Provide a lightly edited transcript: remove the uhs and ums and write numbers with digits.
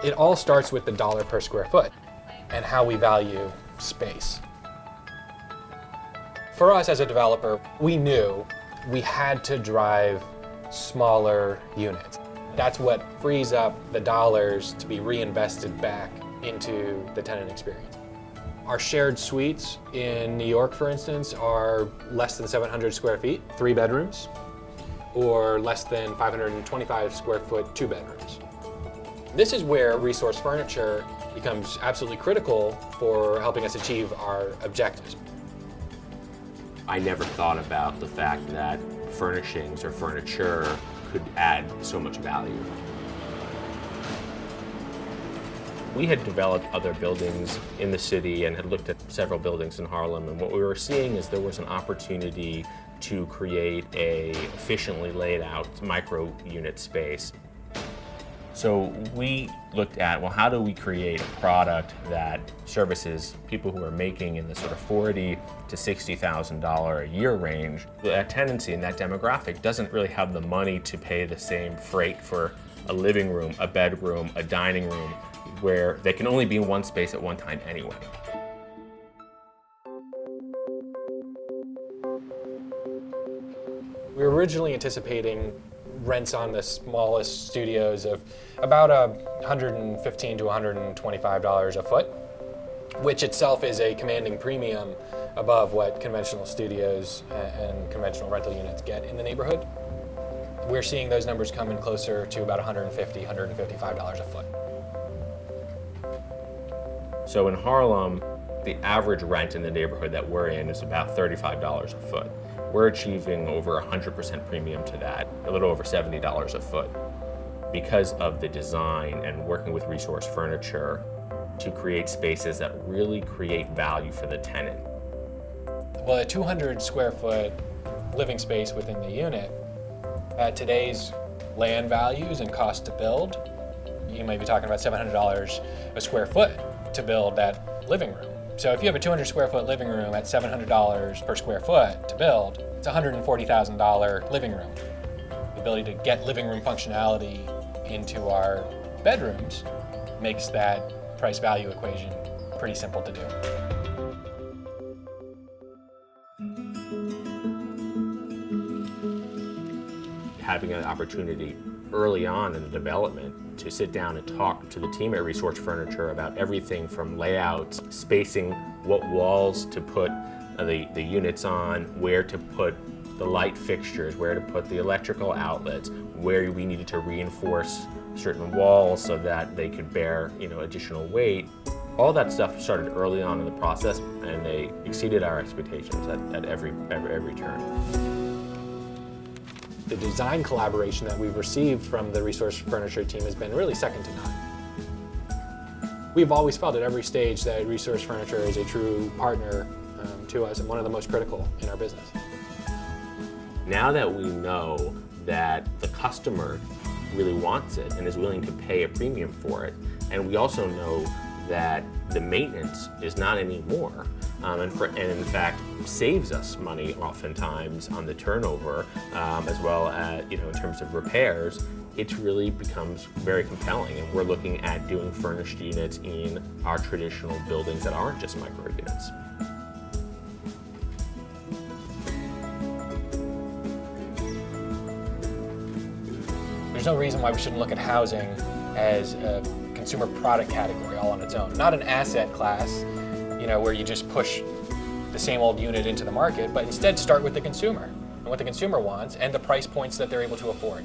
It all starts with the dollar per square foot and how we value space. For us as a developer, we knew we had to drive smaller units. That's what frees up the dollars to be reinvested back into the tenant experience. Our shared suites in New York, for instance, are less than 700 square feet, 3 bedrooms, or less than 525 square foot, 2 bedrooms. This is where resource furniture becomes absolutely critical for helping us achieve our objectives. I never thought about the fact that furnishings or furniture could add so much value. We had developed other buildings in the city and had looked at several buildings in Harlem, and what we were seeing is there was an opportunity to create a efficiently laid out micro unit space. So we looked at, well, how do we create a product that services people who are making in the sort of $40,000 to $60,000 a year range? That tenancy and that demographic doesn't really have the money to pay the same freight for a living room, a bedroom, a dining room, where they can only be in one space at one time anyway. We were originally anticipating rents on the smallest studios of about $115 to $125 a foot, which itself is a commanding premium above what conventional studios and conventional rental units get in the neighborhood. We're seeing those numbers come in closer to about $150, $155 a foot. So in Harlem, the average rent in the neighborhood that we're in is about $35 a foot. We're achieving over 100% premium to that, a little over $70 a foot, because of the design and working with Resource Furniture to create spaces that really create value for the tenant. Well, a 200 square foot living space within the unit, at today's land values and cost to build, you might be talking about $700 a square foot to build that living room. So if you have a 200 square foot living room at $700 per square foot to build, it's a $140,000 living room. The ability to get living room functionality into our bedrooms makes that price value equation pretty simple to do. Having an opportunity early on in the development to sit down and talk to the team at Resource Furniture about everything from layouts, spacing, what walls to put the units on, where to put the light fixtures, where to put the electrical outlets, where we needed to reinforce certain walls so that they could bear, additional weight. All that stuff started early on in the process, and they exceeded our expectations at every turn. The design collaboration that we've received from the Resource Furniture team has been really second to none. We've always felt at every stage that Resource Furniture is a true partner to us and one of the most critical in our business. Now that we know that the customer really wants it and is willing to pay a premium for it, and we also know that the maintenance is not anymore, and in fact saves us money oftentimes on the turnover, as well as in terms of repairs, it really becomes very compelling. And we're looking at doing furnished units in our traditional buildings that aren't just micro units. There's no reason why we shouldn't look at housing as a consumer product category all on its own, not an asset class, where you just push the same old unit into the market, but instead start with the consumer and what the consumer wants and the price points that they're able to afford.